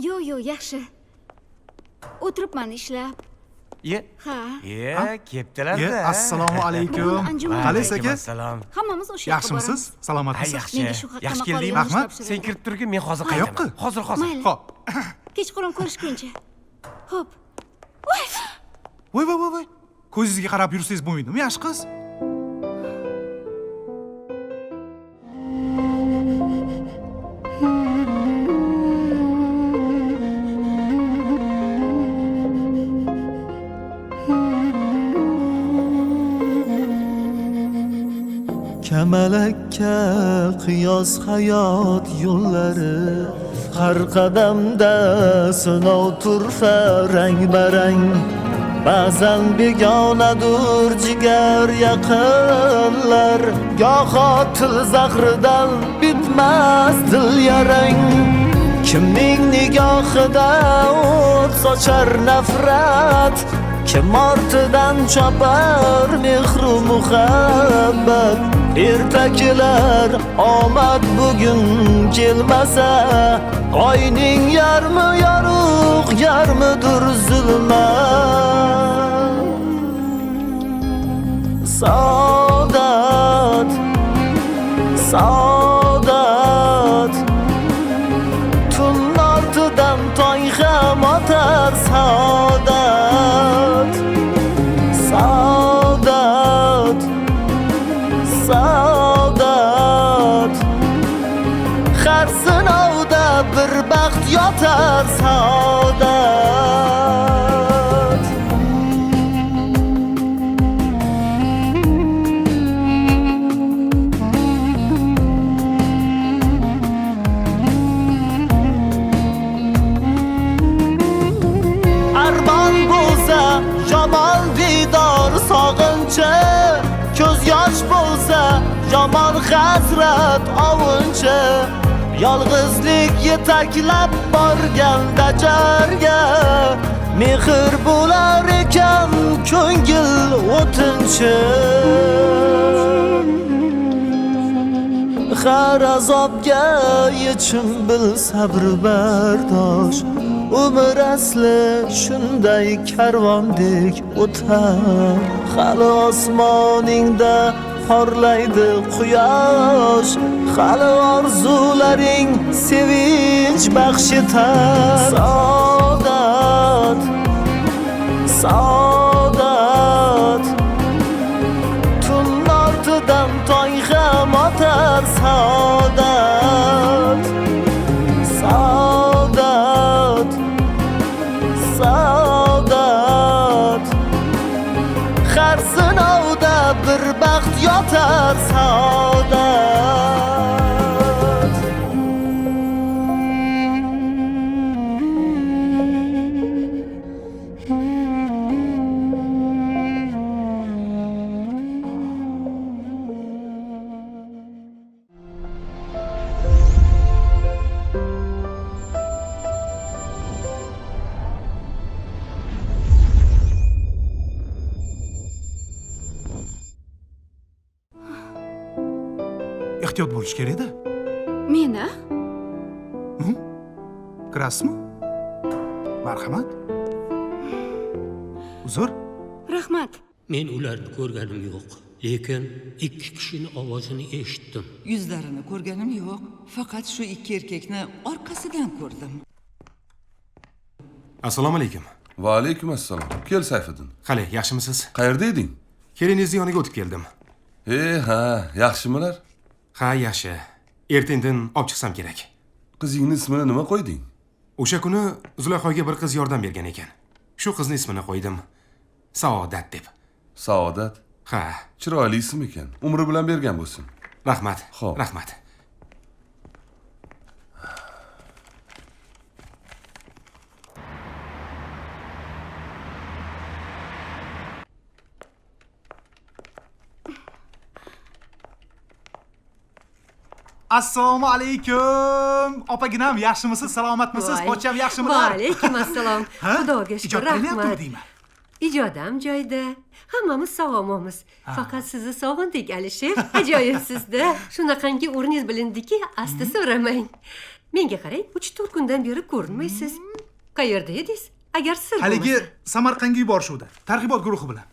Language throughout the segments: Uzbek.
Yo'q, yaxshi. O'tiribman ishlab. Ha. Keptilar-da. Assalomu alaykum. Anjuman. Qalaysiz aka? Assalom. Hammamiz o'sha yoqqa Yaxshimisiz? Salomatmisiz? Yaxshi. Menga shu haqda Yaxshi maqola keldingmi? yozish Rahmat. topshirdi. Sen kirib turgin, men hozir Qayoqqa? qaytaman. Hozir. Mayli. Xo'p. Kechqurun ko'rishguncha. Xo'p. Voy. Ko'zingizga qarab yursangiz bo'lmaydimi, yaxshi qiz? Kamalakka qiyos hayot yo'llari har qadamda sinov turfa rang barang ba'zan begonadur jigar yaqinlar goho til zahridan bitmas dil yarang kimning nigohida o't sochar nafrat kim ortidan chopar mehru muhabbat ertaklar omad bugun kelmasa oyning yarmi yorug' yarmidir zulmat saodat tun ortidan tong ham otar saodat har sinovda bir baxt yotar saodat armon bo'lsa yomon didor sog'inchi ko'z yosh bo'lsa yomon hasrat ovunchi yolg'izlik yetaklab borganda jarga mehr bo'lar ekan ko'ngil o'tinchi har azobga yechim bil sabr bardosh umr asli shunday karvondek o'tar hali osmoningda porlaydi quyosh hali orzularing sevinch baxsh etar saodat tun ortidan tong ham otar saodat har sinovda bir baxt yotar saodat Ehtiyot bo'lish kerak-da. Meni? Kirasizmi? Marhamat. Uzr. Rahmat. Men ularni ko'rganim yo'q, lekin ikki kishining ovozini eshitdim. Yuzlarini ko'rganim yo'q, faqat shu ikki erkakni orqasidan ko'rdim. Assalomu alaykum. Va alaykum assalom. Kel Sayfiddin. Qalay, yaxshimisiz? Qayerda eding? Keliningizning yoniga o'tib keldim. Ha, yaxshimilar? Ha, yaxshi. Ertindin olib chiqsam kerak. Qizingning ismini nima qo'yding? O'sha kuni Zulayxoga bir qiz yordam bergan ekan. Shu qizning ismini qo'ydim. Saodat deb. Saodat? Ha, Chiroyli ism ekan. Umri bilan bergan bo'lsin. rahmat. Xo'p. Rahmat. Assalomu alaykum. Opaginam, yaxshimisiz? Salomatmisiz? Pochcham yaxshimilar? Va alaykum assalom. Xudoga shukr, rahmat. Ijodam joyida. Hammamiz sog'omamiz. Faqat sizni sog'indik, Alisher. Ajoyibsiz-da. Shunaqangi o'rningiz bilindiki, asta so'ramang. Menga qarang, 3-4 kundan beri ko'rinmaysiz. Qayerda edingiz? Agar sir Haligi bo'lmasa. Samarqandga yuborishuvdi. Targ'ibot guruhi bilan.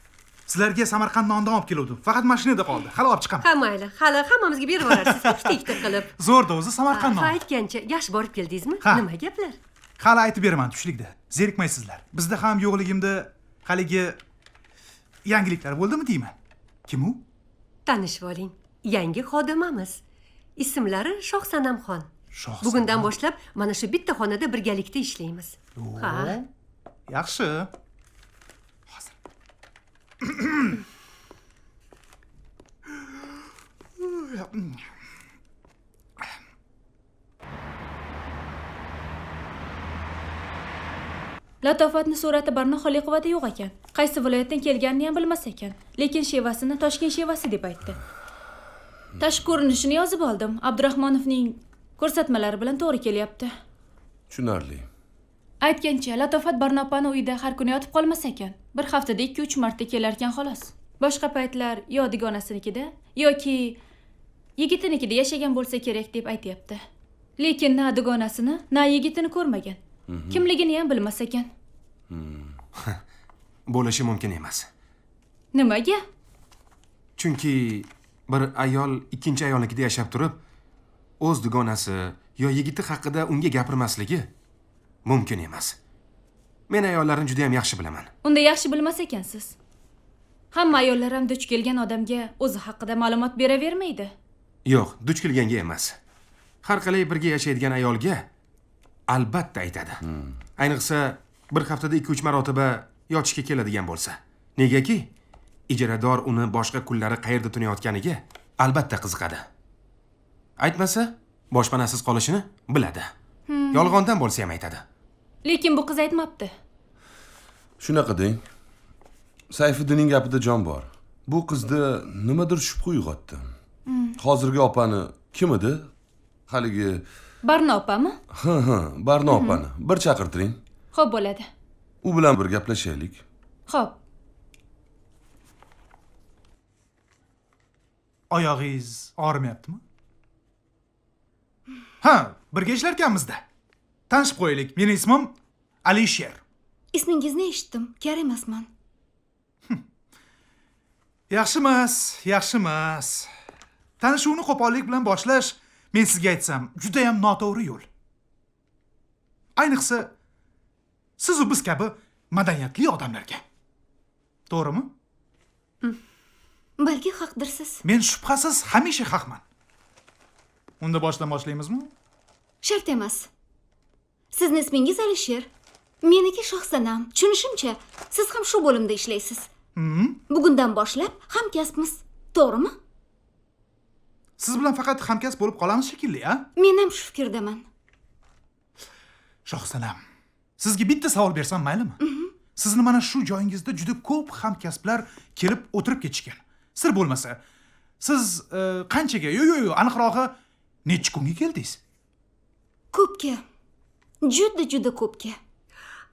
Sizlarga Samarqand nondan olib keluvdim. Faqat mashinada qoldi. Hali olib chiqaman. Ha, mayli. Hali hammamizga berib yuborarsiz, ikkita qilib. Zo'rda o'zi Samarqand Ha, noni. aytgancha, yaxshi borib keldingizmi? Ha. Nima gaplar? Hali aytib beraman tushlikda. Zerikmaysizlar. Bizda ham yo'qligimda haligi yangiliklar bo'ldimi deyman. Kim u? Tanishib oling. Yangi xodimamiz. Ismlari Shohsanamxon. Shohsanam. Bugundan boshlab mana shu bitta xonada birgalikda ishlaymiz. Ha. Yaxshi. Hozir. Latofatni surati Barno Xoliqovada yo'q ekan. Qaysi viloyatdan kelganini ham bilmas ekan. Lekin shevasini Toshkent shevasi deb aytdi. Tashqi ko'rinishini yozib oldim. Abdurahmonovning ko'rsatmalari bilan to'g'ri kelyapti. Tushunarli. Aytgancha, Latofat Barno opani uyida har kuni yotib qolmas ekan. Bir haftada 2-3 marta kelar ekan xolos. Boshqa paytlar yo dugonasinikida yoki yigitinikida yashagan bo'lsa kerak deb aytayapti. Lekin na dugonasini, na yigitini ko'rmagan. Kimligini ham bilmas ekan. Bo'lishi mumkin emas. Nimaga? Chunki bir ayol ikkinchi ayolnikida yashab turib, o'z dugonasi yo yigiti haqida unga gapirmasligi mumkin emas. Men ayollarni juda ham yaxshi bilaman. Unda yaxshi bilmas ekansiz. Hamma ayollar ham duch kelgan odamga o'zi haqida ma'lumot beravermaydi. Yo'q, duch kelganga emas. Har qalay birga yashaydigan ayolga albatta aytadi. Ayniqsa bir haftada 2-3 marotaba yotishga keladigan bo'lsa. Negaki, ijarador uni boshqa kunlari qayerda tunayotganiga albatta qiziqadi. Aytmasa, boshpanasiz qolishini biladi. Yolg'ondan bo'lsa ham aytadi. Lekin bu qiz aytmabdi. Shunaqa deng. Sayfiddinning gapida jon bor. Bu qizda nimadir shubha uyg'otdi. Hozirgi opani kim edi? Haligi Barno opami? Ha, Barno opani. Bir chaqirtiring. Xo'p bo'ladi. U bilan bir gaplashaylik. Xo'p. Oyog'ingiz og'rimayaptimi? Ha, birga ishlarkanmizda. Tanishib qo'yaylik. Mening ismim Alisher. Ismingizni eshitdim. Kar emasman. Yaxshi emas. Tanishuvni qo'pollik bilan boshlash, men sizga aytsam, juda ham noto'g'ri yo'l. Ayniqsa siz u biz kabi madaniyatli odamlarga. To'g'rimi? Balki haqdirsiz. Men shubhasiz hamisha haqman. Unda boshlaymizmi? Shart emas. Sizning ismingiz Alisher. Meniki Shohsanam. Tushunishimcha, siz ham shu bo'limda ishlaysiz. Bugundan boshlab hamkasbmiz. To'g'rimi? Siz bilan faqat hamkasb bo'lib qolamiz shekilli, a? Men ham shu fikrdaman. Shohsanam, sizga bitta savol bersam maylimi? Sizni mana shu joyingizda juda ko'p hamkasblar kelib o'tirib ketishgan. Sir bo'lmasa, siz qanchaga, yo'q, aniqrog'i necha kunga keldingiz? Ko'pga. Juda ko'pga.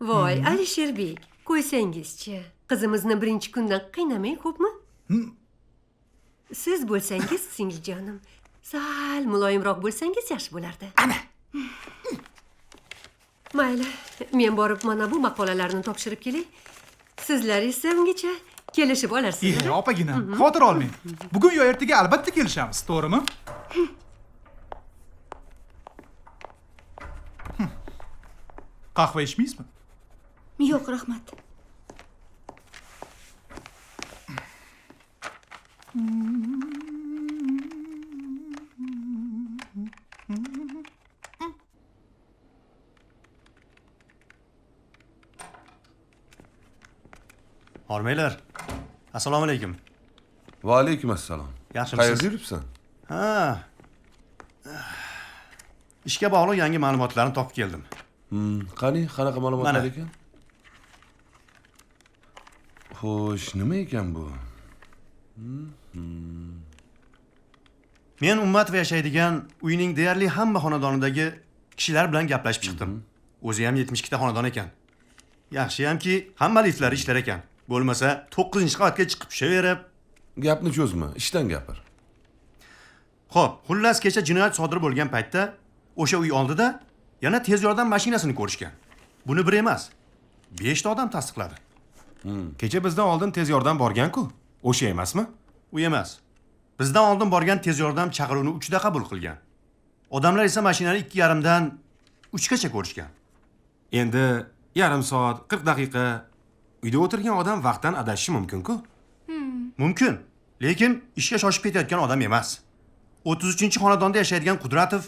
Voy, Alisherbek, qo'ysangizchi. Qizimizni birinchi kundan qiynamang, xo'pmi? Siz bo'lsangiz, singiljonim, sal muloyimroq bo'lsangiz yaxshi bo'lardi. Ana. Mayli, men borib mana bu maqolalarni topshirib kelay. Sizlar esa ungacha kelishib olarsizlar. Opaginam, xavotir olmang. Bugun yo ertaga albatta kelishamiz, to'g'rimi? Qahva ichmaysizmi? Yo'q, rahmat. Hormaylar. Assalomu alaykum. Va alaykum assalom. Yaxshimisiz? Qayerda yuribsan? Ha. Ishga bog'liq yangi ma'lumotlarni topib keldim. Qanaqa ma'lumotlar ekan? Xo'sh, nima ekan bu? Men Ummatov yashaydigan uyning deyarli hamma xonadonidagi kishilar bilan gaplashib chiqdim. O'zi ham 72 ta xonadon ekan. Yaxshiyamki, hamma liftlari ishlar ekan. Bo'lmasa 9-qavatga chiqib tushaverib, Gapni cho'zma, ishdan gapir. xo'p, xullas kecha jinoyat sodir bo'lgan paytda o'sha uy oldida yana tez yordam mashinasini ko'rishgan. Buni bir emas, 5 ta odam tasdiqladi. Kecha bizdan oldin tez yordam borgan-ku. O'sha emasmi? U emas. Bizdan oldin borgan tez yordam chaqiruvni 3 da qabul qilgan. Odamlar esa mashinani 2,5 dan 3 gacha ko'rishgan. Endi yarim soat, 40 daqiqa uyda o'tirgan odam vaqtdan adashishi mumkin-ku. Mumkin, lekin ishga shoshib ketayotgan odam emas. 33-xonadonda yashaydigan Qudratov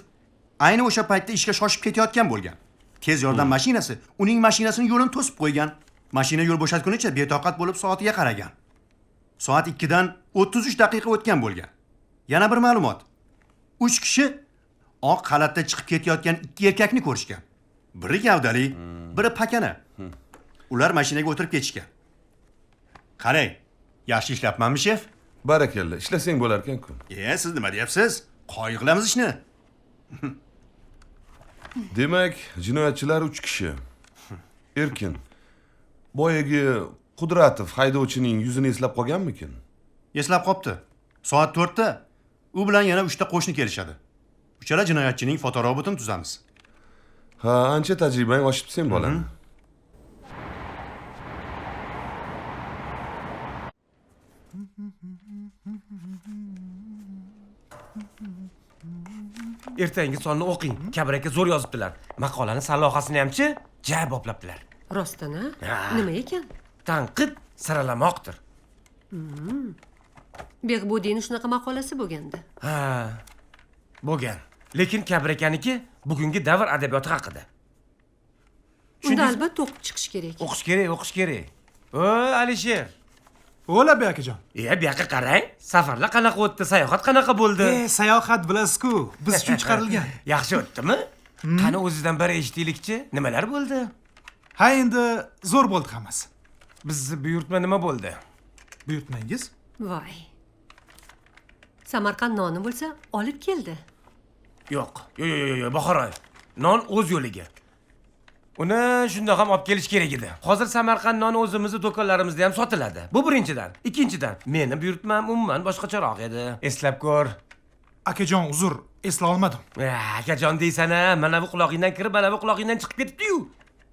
ayni o'sha paytda ishga shoshib ketayotgan bo'lgan. Tez yordam mashinasi uning mashinasini yo'lini to'sib qo'ygan. Mashina yo'l bo'shatgunicha betoqat bo'lib soatiga qaragan. Soat 2 dan 33 daqiqa o'tgan bo'lgan. Yana bir ma'lumot. 3 kishi oq xalatda chiqib ketayotgan 2 erkakni ko'rishgan. Biri gavdali, biri pakana. Ular mashinaga o'tirib ketishgan. Qarang, yaxshi ishlabmanmi, shef? Barakalla, ishlasang bo'lar ekan-ku. Siz nima deyapsiz? Qoyil qilamiz ishni. Demak, jinoyatchilar 3 kishi. Erkin. Boyagi Qudratov haydovchining yuzini eslab qolganmikin? Eslab qopti. Soat 4 da u bilan yana 3 ta qo'shni kelishadi. Uchala jinoyatchining fotorobotini tuzamiz. Ha, ancha tajribang oshib sen bolam. Ertangi sonni o'qing. Kabir aka zo'r yozibdilar. Maqolani salohasini hamchi jay boplabdilar. Rostdan-a? Nima ekan? Tanqid saralamoqdir. Beg'budiyning shunaqa maqolasi bo'lganda. Ha, bo'lgan. Lekin Kabir akaniki bugungi davr adabiyoti haqida. Unda albatta o'qib chiqish kerak. O'qish kerak. O, Alisher. O'la be akajon. Bu yoqqa qarang. Safarlar qanaqa o'tdi, sayohat qanaqa bo'ldi? Sayohat bilasiz-ku, biz uchun chiqarilgan. Yaxshi o'tdimi? Qani o'zingizdan biri eshitaylikchi, nimalar bo'ldi? Ha, endi zo'r bo'ldi hammasi. Bizni buyurtma nima bo'ldi? Buyurtmangiz? Voy. Samarqand noni bo'lsa, olib keldi. Yo'q, Bahoroy. Non o'z yo'liga. Uni shundoq ham olib kelish kerak edi. Hozir Samarqand noni o'zimizning do'konlarimizda ham sotiladi. Bu birinchidan. Ikkinchidan, meni buyurtmam umuman boshqacharoq edi. Eslab ko'r. Akajon, uzr, esla olmadim. Akajon deysan-a, mana bu quloqingdan kirib, mana bu quloqingdan chiqib ketdi-yu.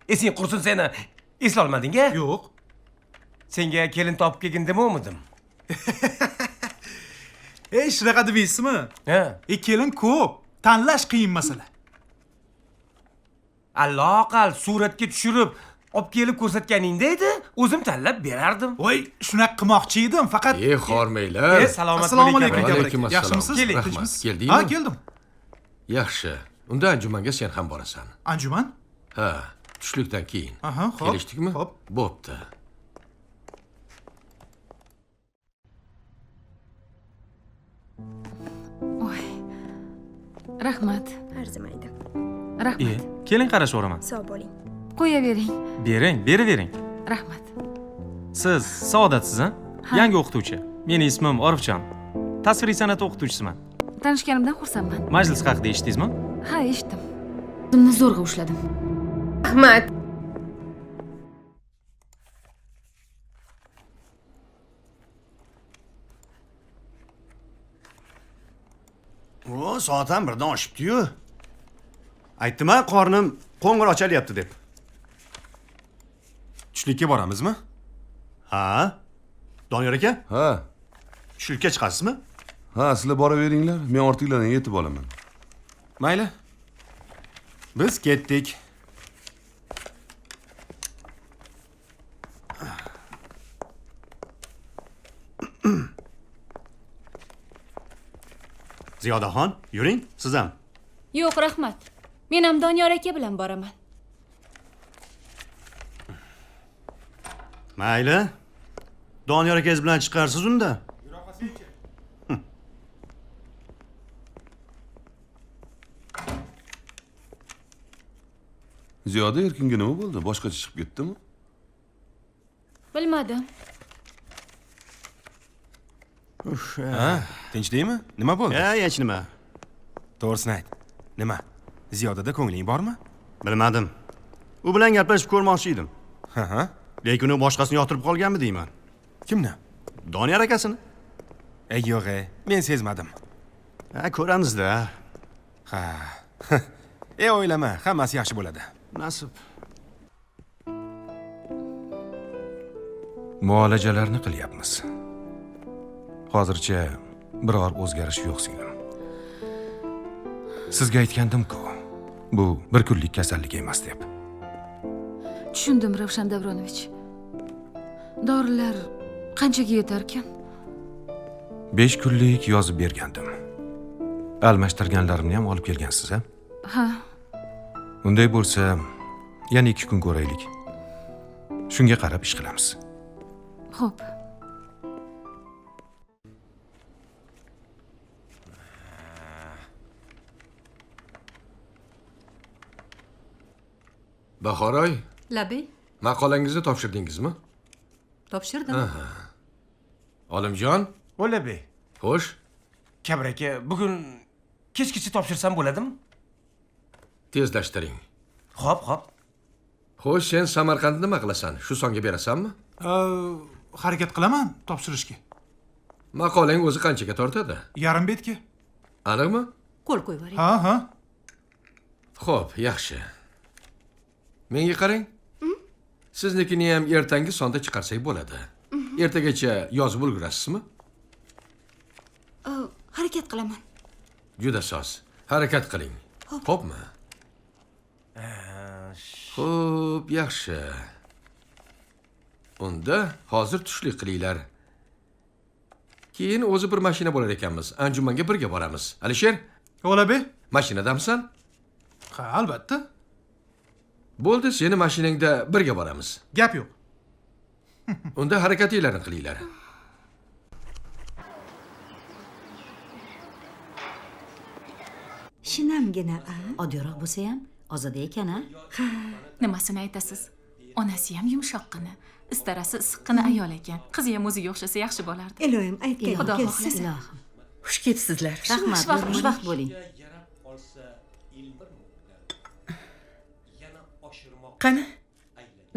Esing qursin seni. Esla olmading-a? Yo'q. Senga kelin topib kelgin demoqmidim. Shunaqa deysizmi? Kelin ko'p, tanlash qiyin masala. Alloqal suratga tushirib olib kelib ko'rsatganingda edi, o'zim tanlab berardim. Voy, shunaqa qilmoqchi edim, faqat Xormanglar. Assalomu alaykum. Alaykum assalom. Yaxshimisiz? Rahmat. Keldingmi? Ha, keldim. Yaxshi. Unda anjumanga sen ham borasan. Anjuman? Ha, tushlikdan keyin. Aha, xo'p. Kelishdikmi? Xo'p. Bo'pti. Rahmat. Arzimaydi. Rahmat. Keling qarashaveraman. Sog' bo'ling. Qo'yavering. Beravering. Rahmat. Siz Saodatsiz, a? Yangi o'qituvchi. Meni ismim Orifjon. Tasviriy san'at o'qituvchisiman. Tanishganimdan xursandman. Majlis haqida eshitdingizmi? Ha, eshitdim. O'zimni zo'rg'a ushladim. Rahmat. O, soat ham birdan oshibdi-yu. Aytdim-a, qornim qo'ng'iroq chalyapti deb. Tushlikka boramizmi? Ha? Doniyor aka? Ha. Tushlikka chiqasizmi? Ha, sizlar boraveringlar, men ortinglardan yetib olaman. Mayli. Biz ketdik. Ziyodaxon, yuring, siz ham. Yo'q, rahmat. Men ham Doniyor aka bilan boraman. Mayli. Doniyor akangiz bilan chiqarsiz unda. Ziyoda Erkinga nima bo'ldi? Boshqacha chiqib ketdimi? Bilmadim. Ha, tinchdingmi? Nima bo'ldi? Hech nima. To'g'risini ayt. Nima? Ziyodada ko'ngling bormi? Bilmadim. U bilan gaplashib ko'rmoqchi edim. Ha. Lekin u boshqasini yoqtirib qolganmi deyman. Kimni? Doniyor akasini. Yo'q, men sezmadim. Ha, ko'ramiz-da. Ha. O'ylama, hammasi yaxshi bo'ladi. Nasib. Muolajalarni qilyapmiz. Hozircha biror o'zgarish yo'q singlim. Sizga aytgandim-ku, bu bir kunlik kasallik emas deb. Tushundim, Ravshan Davronovich. Dorilar qanchaga yetar ekan? 5 kunlik yozib bergandim. Almashtirganlarimni ham olib kelgansiz, a? Ha. Unday bo'lsa, yana 2 kun ko'raylik. Shunga qarab ish qilamiz. Xo'p. Bahoray, Labey, maqolangizni topshirdingizmi? topshirdim. Olimjon, O'labey. xo'sh. Kabir aka, bugun kechgacha topshirsam bo'ladimi? Tezlashtiring. Xo'p. Xo'sh, sen Samarqandni nima qilasan? Shu songa berasanmi? Harakat qilaman topshirishga. Maqolang o'zi qanchaga tortadi? Yarim betga. Aniqmi? Qo'l qo'yib yuboring. Ha. Xo'p, yaxshi. Menga qarang. Siznikini ham ertangi sonda chiqarsak bo'ladi. Ertagacha yozib ulgurasizmi? Harakat qilaman. Juda soz. Harakat qiling. Xo'pmi? Xo'p, yaxshi. Unda hozir tushlik qilinglar. Keyin o'zi bir mashina bo'lar ekanmiz. Anjumanga birga boramiz. Alisher, O'labey? mashinadamisan? Ha, albatta. Bo'ldi, seni mashinangda birga boramiz. Gap yo'q. Unda harakatinglarni qilinglar. Shinamgina, oddiyroq bo'lsa ham ozoda ekan-a? Nimasini aytasiz? Onasi ham yumshoqqina, istarasi issiqqina ayol ekan. Qizi ham o'ziga o'xshasa yaxshi bo'lardi. Ilohim, aytgan Xudo kelsin. xohlasa. Ilohim. Xush kelibsizlar. Rahmat, xushvaqt bo'ling. Qani?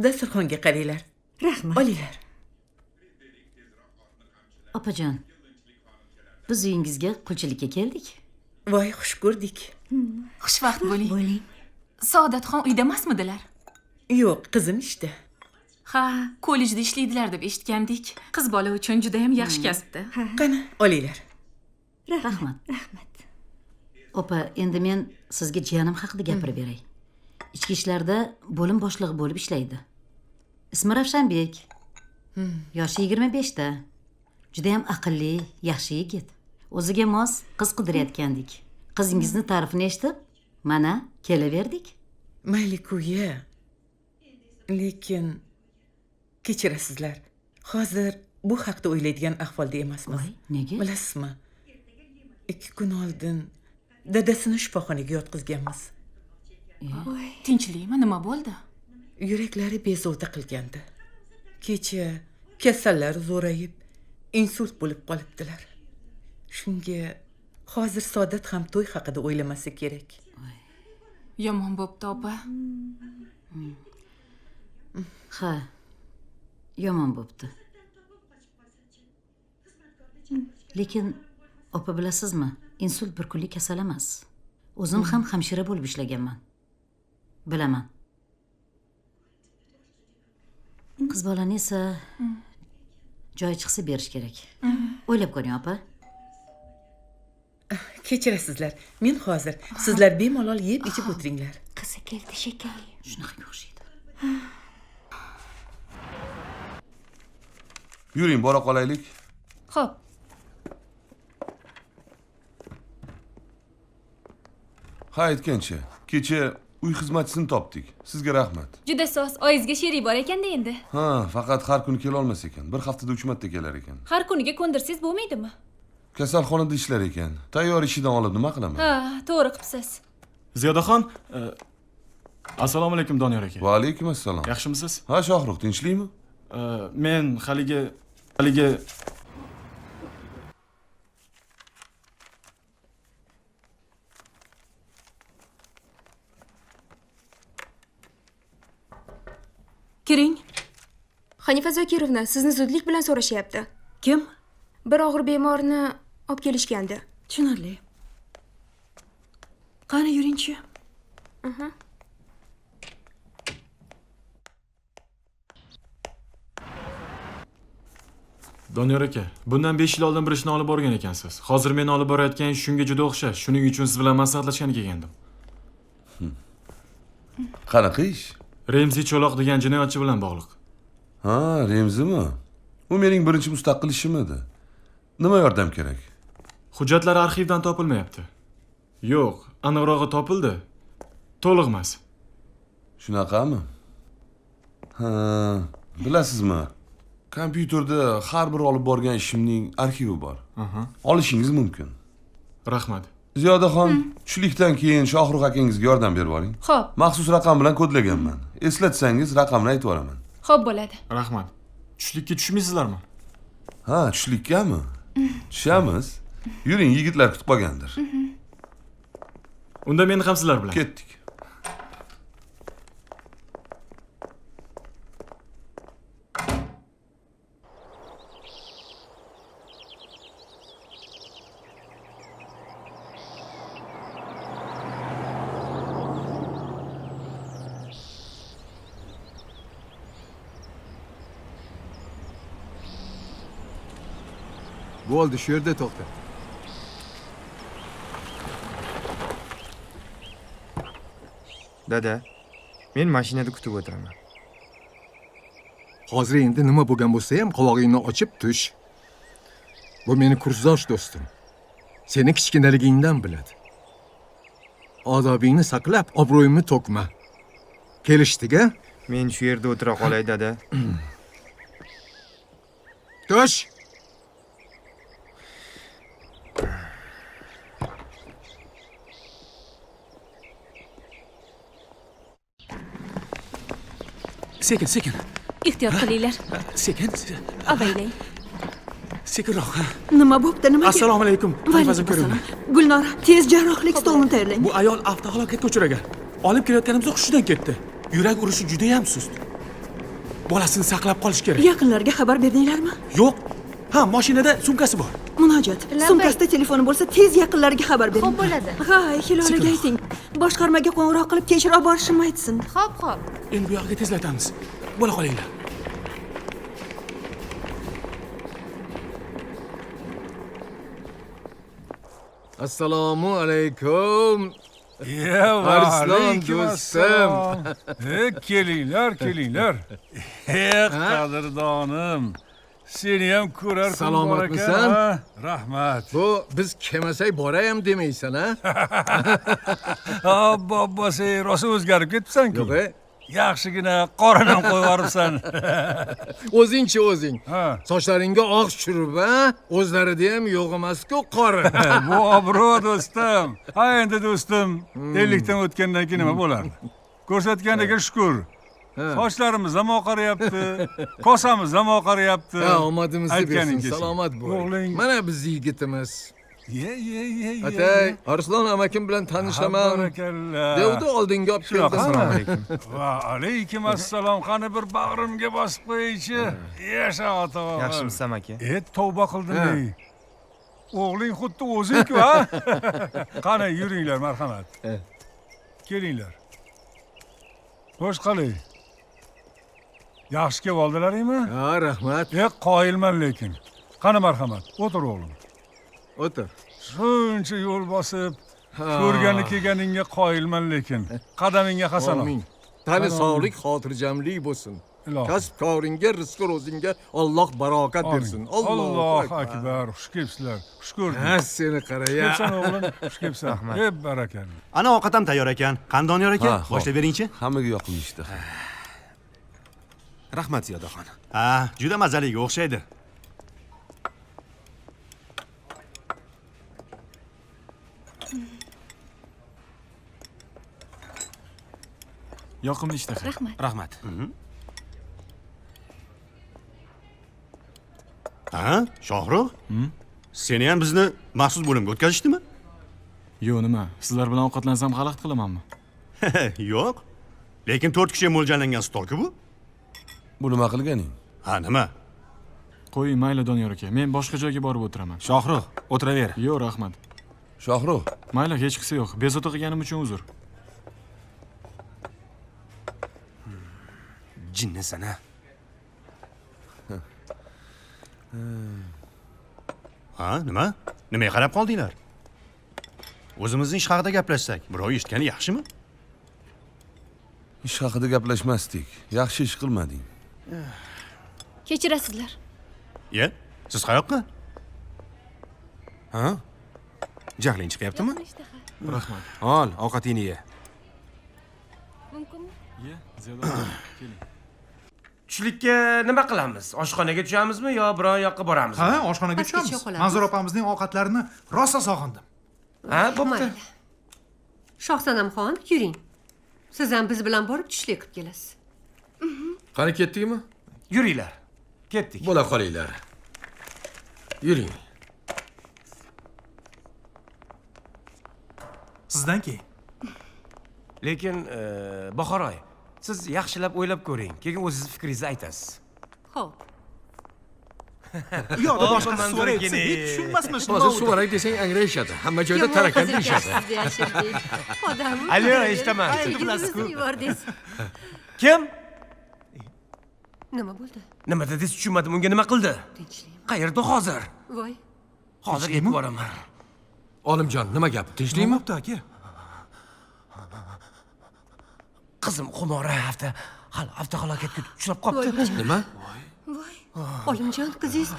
Dasturxonga qaranglar. Rahmat. Olinglar. Opajon, biz uyingizga qulchilikka keldik. Voy, xush ko'rdik. Xushvaqt bo'ling. Saodatxon uyda emasmidilar? Yo'q, qizim ishda. Ha, kollejda ishlaydilar deb eshitgandik. Qiz bola uchun juda ham yaxshi kasbda. Qani, olinglar. Rahmat. Opa, endi men sizga jiyanim haqida gapirib beray. Ichki ishlarda bo'lim boshlig'i bo'lib ishlaydi. Ismi Ravshanbek. Yoshi 25 da. Juda ham aqlli, yaxshi yigit. O'ziga mos qiz qidirayotgandik. Qizingizni ta'rifini eshitib, mana kelaverdik. Mayli ku-ya. Lekin kechirasizlar. Hozir bu haqda o'ylaydigan ahvolda emasmiz. Voy, nega? Bilasizmi? 2 kun oldin dadasini shifoxonaga yotqizganmiz. Tinchlikmi, nima bo'ldi? Yuraklari bezovta qilgandi. Kecha kasallar zo'rayib, insult bo'lib qolibdilar. Shunga hozir Saodat ham to'y haqida o'ylamasa kerak. Yomon bo'pti, opa. Ha. Yomon bo'pti. Lekin opa bilasizmi, insult bir kunlik kasal emas. O'zim ham hamshira bo'lib ishlaganman. Bilaman. Qiz bolani esa joyi chiqsa berish kerak. O'ylab ko'ring, opa. Kechirasizlar. Men hozir sizlar bemalol yeb ichib o'tiringlar. Qizi keldi shekilli. Shunaqa o'xshaydi. Yuring, bora qolaylik. Xo'p. Ha, aytgancha, kecha uy xizmatchisini topdik. Sizga rahmat. Juda soz, oyizga sherik bor ekanda endi. Ha, faqat har kuni kela olmas ekan. Bir haftada 3 marta kelar ekan. Har kuniga ko'ndirsangiz bo'lmaydimi? Kasalxonada ishlar ekan. Tayyor ishidan olib nima qilaman? Ha, to'g'ri qilibsiz. Ziyodaxon, assalomu alaykum Doniyor aka. Va alaykum assalom. Yaxshimisiz? Ha, Shohruh, tinchlikmi? Men haligi Kiring. Hanifa Zokirovna, sizni zudlik bilan so'rashyapti. Kim? Bir og'ir bemorni olib kelishgandi. Tushunarli. Qani yuring-chi. Doniyor aka, bundan 5 yil oldin bir ishni olib borgan ekansiz. Hozir men olib borayotgan ish shunga juda o'xshash. Shuning uchun siz bilan maslahatlashgani kelgandim. Qanaqa ish? Remziy Cho'loq degan jinoyatchi bilan bog'liq. Ha, Remzimi? U mening birinchi mustaqil ishim edi. Nima yordam kerak? Hujjatlar arxivdan topilmayapti. Yo'q, aniqrog'i topildi. To'liq emas. Shunaqami? Ha, bilasizmi? Kompyuterda har bir olib borgan ishimning arxivi bor. Olishingiz mumkin. Rahmat. Ziyodaxon, tushlikdan keyin Shohruh akangizga yordam berib oling. Xo'p. Maxsus raqam bilan kodlaganman. Eslatsangiz raqamni aytib yuboraman. Xo'p bo'ladi. Rahmat. Tushlikka tushmaysizlarmi? Ha, tushlikkami? Tushamiz. Yuring, yigitlar kutib qolgandir. Unda meni ham sizlar bilan. Ketdik. Bo'ldi, shu yerda to'xta. Dada, men mashinada kutib o'tiraman. Hozir endi nima bo'lgan bo'lsa ham qulog'ingni ochib tush. Bu meni kursdosh do'stim. Seni kichkinaligingdan biladi. Odobingni saqlab, obro'yimni to'kma. Kelishdik-a? Men shu yerda o'tira qolay, dada. Tush! Sekin, sekin. Ehtiyot qilinglar. Sekin. Avaylang. Sekinroq. Nima bo'pti, nimaga? Assalomu alaykum. Assalom. Gulnora, tez jarrohlik stolini tayyorlang. Bu ayol avtohalokatga uchragan. Olib kelayotganimizda hushidan ketdi. Yurak urishi juda ham sust. Bolasini saqlab qolish kerak. Yaqinlarga xabar berdinglarmi? Yo'q. Ha, mashinada sumkasi bor. Munojot, sumkasida telefoni bo'lsa, tez yaqinlarga xabar bering. Xo'p bo'ladi. Ha, Hilolaga ayting. Boshqarmaga qo'ng'iroq qilib tekshirib borishimni aytsin. Xo'p. Endi bu yoqqa tezlatamiz. Bo'la qolinglar. Assalomu alaykum. Arslon do'stim. Kelinglar. Qadrdonim. Seni ham ko'rar kun bor ekan. Salomatmisan? Rahmat. Bu biz kelmasak borayam demaysan, ha? Bobosi rosa o'zgarib ketibsan-ku. Yo'q, yaxshigina qorin ham qo'yib yuboribsan. O'zing. Sochlaringga oq tushirib, ha? O'zlarida ham yo'q emas-ku qorin. Bu obro' do'stim. Ha, endi do'stim, 50 dan o'tgandan keyin nima bo'ladi? Ko'rsatganiga shukr. Sochlarimiz ham oqaryapti, kosamiz ham oqaryapti. Ha, omadimizni bersin, salomat bo'ling. Mana biz yigitimiz. Ye. Atay, Arslon amakim bilan tanishaman. Barakallah. Devdi oldinga olib keldim. Assalomu alaykum. Va alaykum assalom. Qani bir bag'rimga bosib qo'yingchi. Yasha ota. Yaxshimisiz aka? Tavba qildim. O'g'ling xuddi o'zing-ku, ha? Qani yuringlar, marhamat. Kelinglar. Xo'sh qoling. Yaxshi kelib oldilaringmi? Ha, rahmat. Qoyilman lekin. Qani marhamat, o'tir o'g'lim. O'tir. Shuncha yo'l bosib, ko'rgani kelganingga qoyilman lekin. Qadamingga hasanot. Amin. Tani sog'lik, xotirjamlik bo'lsin. Kasb koringga, rizqi ro'zingga Alloh barokat bersin. Alloh akbar. Xush kelibsizlar. Xush ko'rdik. Ha, seni qara-ya. Kelibsan o'g'lim, xush kelibsan. Barakalla. Ana ovqat ham tayyor ekan. Qani Doniyor aka, boshlab beringchi. Hammaga yoqimlishdi. Rahmat Ziyodaxon. Ha, juda mazaliga o'xshaydi. Yoqimli ishtaha. Rahmat. Ha, Shohruh? Seni ham bizni maxsus bo'limga o'tkazishdimi? Yo'q, nima? Sizlar bilan ovqatlansam xalaqit qilamanmi? Yo'q. Lekin 4 kishiga mo'ljallangan stol-ku bu. Bu nima qilganing? Ha, nima? Qo'ying, mayli Doniyor aka. Men boshqa joyga borib o'tiraman. Shohruh, o'tiraver. Yo'q, rahmat. Shohruh. Mayli, hech qisi yo'q. Bezovta qilganim uchun uzr. jinnisan a. Ha, nima? Nimaga qarab qoldinglar? O'zimizning ish haqida gaplashsak, birov eshitgani yaxshimi? Ish haqida gaplashmasdik. Yaxshi ish qilmading. Kechirasizlar. Ye, siz qayoqqa? Ha? Jahling chiqyaptimi? Rahmat. Ol, ovqatingni ye. Mumkinmi? Ye, Ziyoda keling. Tushlikka nima qilamiz? Oshxonaga tushamizmi yo biror yoqqa boramizmi? Ha, oshxonaga Pastga tushamiz. qolamiz. Manzur opamizning ovqatlarini rosa sog'indim. Ha, bo'pti. Shohsanamxon, yuring. Siz ham biz bilan borib tushlik qilib kelasiz. Qani ketdikmi? Yuringlar. Ketdik. Bo'la qolinglar. Yuring. Sizdan keyin. Lekin Bahoray, siz yaxshilab o'ylab ko'ring. Keyin o'zingiz fikringizni aytasiz. Xo'p. U yoqda boshqa so'raydi. Tushunmasmi shuni? Hozir suvarak desang angrayishadi. Hamma joyda tarakan deyishadi. Odam. Alo, eshitaman. Bizni yubordingiz. Kim? Nima bo'ldi? Nima dedingiz tushunmadim. Unga nima qildi? Tinchlik. Qayerda hozir? Voy. Hozir yetib boraman. Olimjon, nima gap? Tinchlikmi? Nima bo'pti aka? Qizim Xumora avtohalokatga uchrab qolibdi. Nima? Voy. Olimjon, qizingiz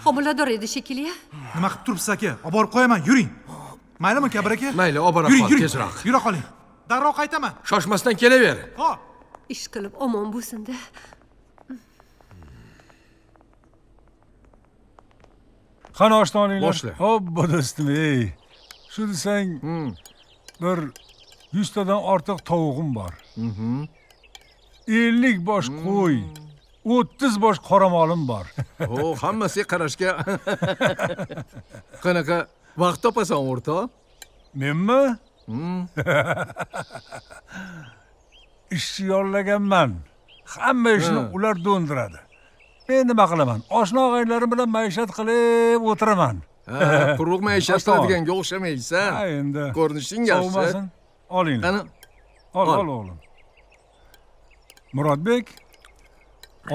homilador edi shekilli. Nima qilib turibsiz aka? Olib borib qo'yaman, yuring. Maylimi, Kabir aka? Mayli, olib borib qol, tezroq. Yura qoling. Darrov qaytaman. Shoshmasdan kelaver. Xo'p. Ish qilib omon bo'lsin-da. Qani oshtoninglar. Boshla. Hoppa do'stim, ey. Shu desang, bir 100 tadan ortiq tovug'im bor. 50 bosh qo'y, 30 bosh qoramolim bor. O, hammasiga qarashga qanaqa vaqt topasan o'rtoq? Menmi? Ishchi yollaganman. Hamma ishni ular do'ndiradi. Men nima qilaman? Oshna og'aylarim bilan maishat qilib o'tiraman. Quruq maishat qiladiganga o'xshamaysan. Ha, endi. Ko'rinishing yaxshi. Sovmasin. Olinglar. Qani? Ol o'g'lim. Murodbek,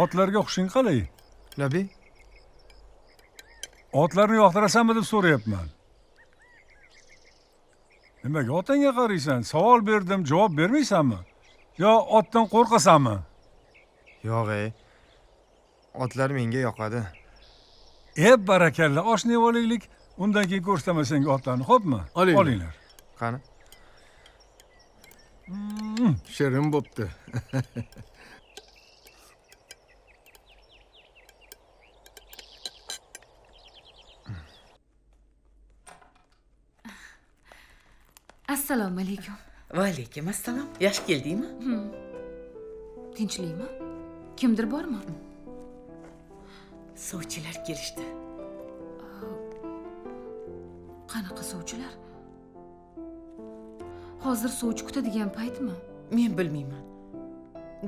otlarga xushing qalay? Nabi? Otlarni yoqtirasanmi deb so'rayapman. Nimaga otangga qaraysan? Savol berdim, javob bermaysanmi? Yo otdan qo'rqasanmi? Yo'q, otlar menga yoqadi. Barakalla, oshni yeb olaylik. Undan keyin ko'rsataman senga otlarni, xo'pmi? Olinglar. Qani? Shirin bo'pti. Assalomu alaykum. Va alaykum assalom. Yaxshi keldingmi? Tinchlikmi? Kimdir bormi? Sovchilar kelishdi. Qanaqa sovchilar? Hozir sovchi kutadigan paytmi? Men bilmayman.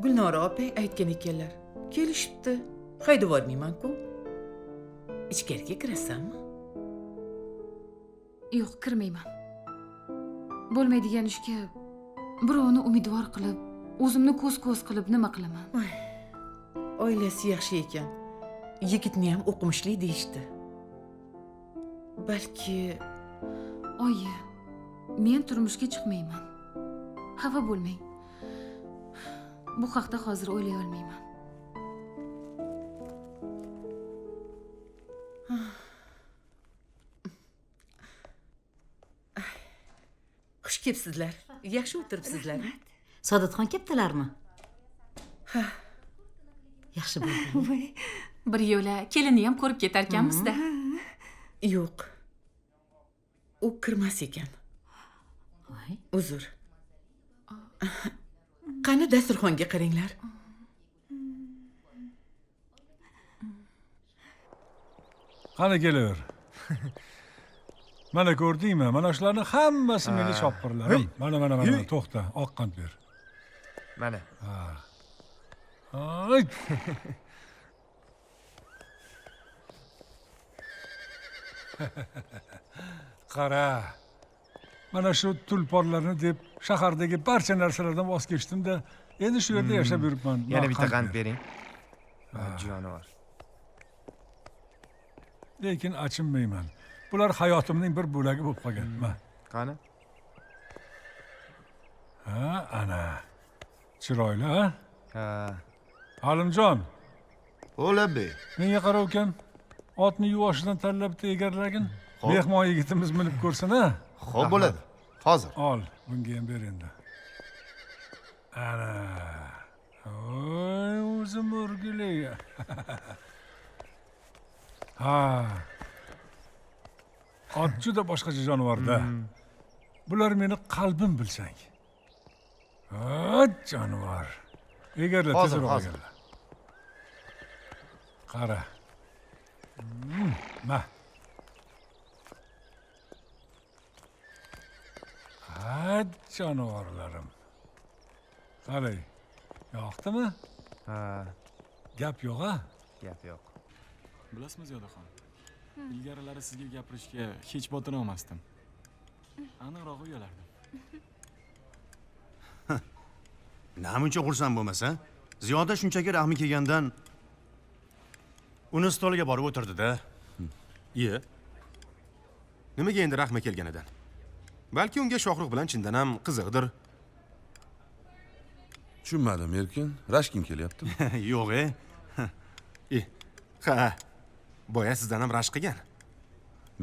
Gulnora opa aytgan ekanlar. Kelishibdi. Haydab bormayman-ku. Ichkariga kirasanmi? Yo'q, kirmayman. Bo'lmaydigan ishga birovni umidvor qilib, o'zimni ko'z-ko'z qilib nima qilaman? Oilasi yaxshi ekan. Yigitni ham o'qimishli deyishdi. Balki Oyi, men turmushga chiqmayman. Xafa bo'lmang. Bu haqda hozir o'ylay olmayman. xush kelibsizlar. Yaxshi o'tiribsizlar. Sadatxon kelibdilarmi? Ha. Yaxshi bo'ldi. Voy, bir yo'la kelinni ham ko'rib ketarkanmiz-da. Yo'q. U kirmas ekan. Uzr. Qani dasturxonga qaranglar. Qani kelaver. Mana ko'rdingmi? Mana shularning hammasi meni chopqirlarim. Mana, to'xta, oq qand ber. Mana. Ay. Qara. Mana shu tulporlarni deb shahardagi barcha narsalardan voz kechdim-da, endi shu yerda yashab yuribman. Yana bitta Qand qand ber. bering. Jonivor. Lekin achinmayman. Bular hayotimning bir bo'lagi bo'lib qolgan. Mana. Qani? Ha, ana. Chiroyli, ha? Ha. Halimjon. O'labi. Menga qarov ekan. Otni yuvoshidan tanlab egarlagin. Mehmon yigitimiz minib ko'rsin, ha? Xo'p bo'ladi. Hozir. Ol, bunga ham ber endi. Ana. Oy, o'zim o'rgilay. Ha. Ot juda boshqacha jonivorda. Bular meni qalbim bilsang. Ha, jonivor. Egarla, tezroq egarla. Qara. Ma. Ha, jonivorlarim. Qarang. Yoqdimi? Ha. Gap yo'q, ha? Gap yo'q. Bilasizmi Ziyodaxon? Ilgarilari sizga gapirishga hech botina olmasdim. Aniqroq uyalardim. Namuncha xursand bo'lmasa, Ziyoda shunchaki rahmi kelgandan uni stoliga borib o'tirdi-da. Iye. Nimaga endi rahmi kelganidan? Balki unga Shohruh bilan chindan ham qiziqdir. Tushunmadim, Erkin. Rashking kelyaptimi? Yo'q-e. Ha. Boya sizdan ham rashk qilgan.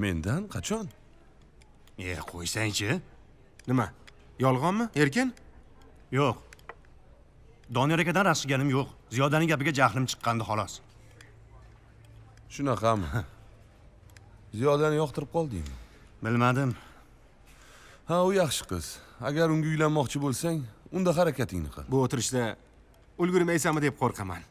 Mendan qachon? Qo'ysang-chi. Nima? Yolg'onmi, Erkin? Yo'q. Doniyor akadan rashk qilganim yo'q. Ziyodaning gapiga jahlim chiqqandi xolos. Shunaqami? Ziyodani yoqtirib qoldingmi? Bilmadim. Ha, u yaxshi qiz. Agar unga uylanmoqchi bo'lsang, unda harakatingni qil. Bu o'tirishda ulgurmaysanmi deb qo'rqaman.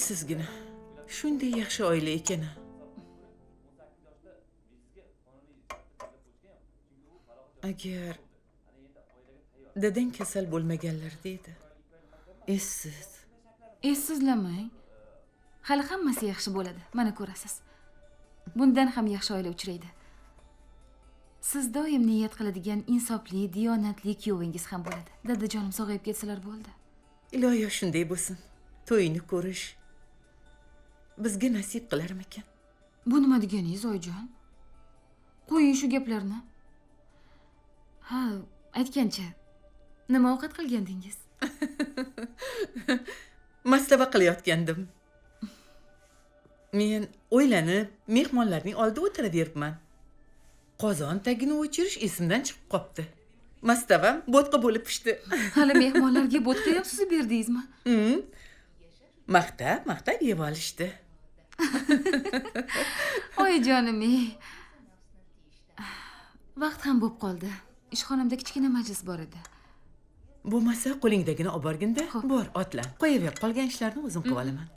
Sizgina shunday yaxshi oila ekan. Agar dadang kasal bo'lmaganlarida edi. Essiz. Essizlamang. Hali hammasi yaxshi bo'ladi. Mana ko'rasiz. Bundan ham yaxshi oila uchraydi. Siz doim niyat qiladigan insofli, diyonatli kuyovingiz ham bo'ladi. Dadajonim sog'ayib ketsalar bo'ldi. Iloyo shunday bo'lsin. To'yini ko'rish bizga nasib qilarmikan? Bu nima deganingiz, oyijon? Qo'ying shu gaplarni. Ha, aytgancha, nima ovqat qilgandingiz? Maslava qilayotgandim. Men o'ylanib, mehmonlarning oldida o'tiraveribman. Qozon tagini o'chirish esimdan chiqib qopti. Mastavam bo'tqa bo'lib pishdi. Hali mehmonlarga bo'tqa ham suzib berdingizmi? Maqtab yeb olishdi. Oyijonim-ey. Vaqt ham bo'lib qoldi. Ishxonamda kichkina majlis bor edi. Bo'lmasa, qo'lingdagini olib borginda. Bor, otlan. Qo'yaver, qolgan ishlarni o'zim qilib olaman.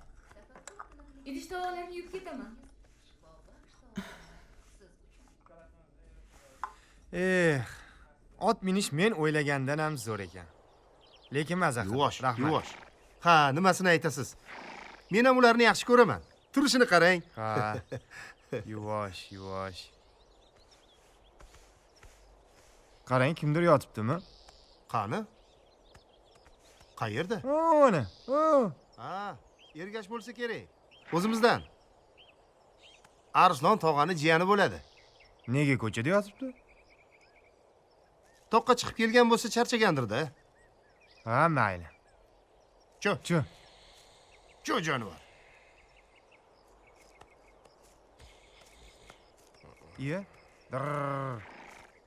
Idish tovoqlarni yuvib ketaman. Ot minish men o'ylagandan ham zo'r ekan. Lekin maza qil. Yuvosh. Ha, nimasini aytasiz? Men ham ularni yaxshi ko'raman. Turishini qarang. Ha. Yuvosh. Qarang, kimdir yotibdimi? Qani? Qayerda? Mana. Ha, ergash bo'lsa kerak. O'zimizdan. Arslon tog'ani jiyani bo'ladi. Nega ko'chada yotibdi? Toqqa chiqib kelgan bo'lsa charchagandir-da. Ha, mayli. Cho jonivor. Iye.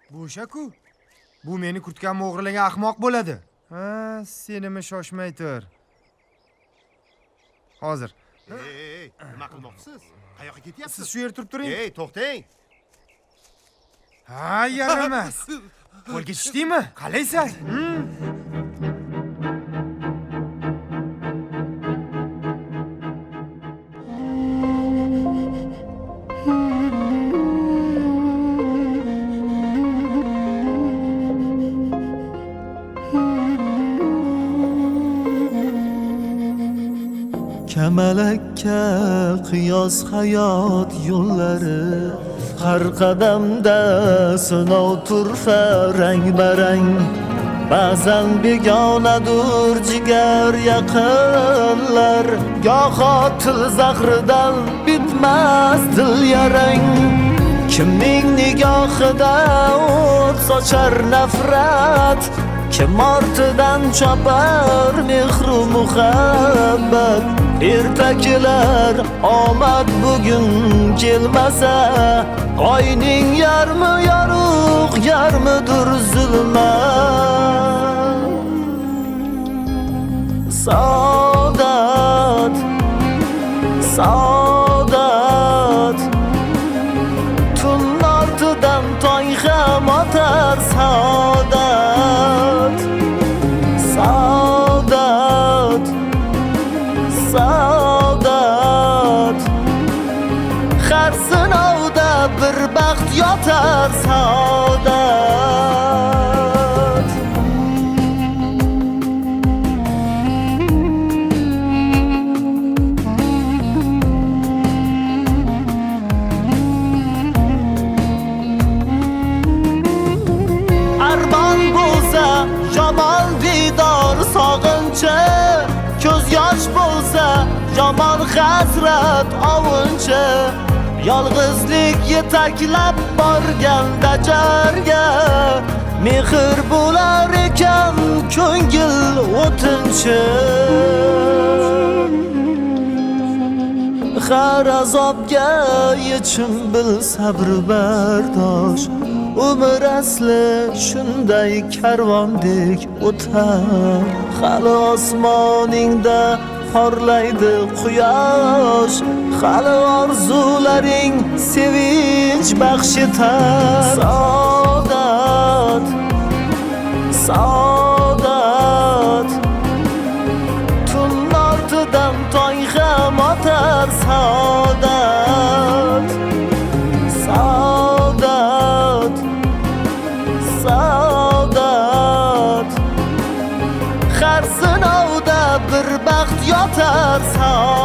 Bu shaku. Bu meni kurtkamni o'g'irlagan ahmoq bo'ladi. Ha, senimi shoshmay tur. Hozir. Ey, nima qilmoqchisiz? Qayoqqa ketyapsiz? Siz shu yerda turib turing. Ey, to'xtang. Ha, yaramas. Qo'lga tushdingmi? Qalaysan? Kamalakka qiyos hayot yo'llari har qadamda sinov turfa rang barang ba'zan begonadur jigar yaqinlar goho til zahridan bitmas dil yarang kimning nigohida o't sochar nafrat kim ortidan chopar mehru muhabbat ertakilar omad bugun kelmasa oyning yarmi yorug' yarmidir zulmat saodat saodat tun ortidan tong ham otar saodat saodat saodat har sinovda bir baxt yotar saodat arbon bo'lsa yomon diydor sog'inchi ko'z yosh bo'lsa yomon hasrat ovunchi yolg'izlik yetaklab borganda jarga mehr bo'lar ekan ko'ngil o'tinchi har azobga yechim bil sabr bardosh umr asli shunday karvondek o'tar hali osmoningda porlaydi quyosh hali orzularing sevinch baxsh etar saodat saodat tun ortidan tong ham otar saodat saodat saodat har sinovda bir baxt yotar saodat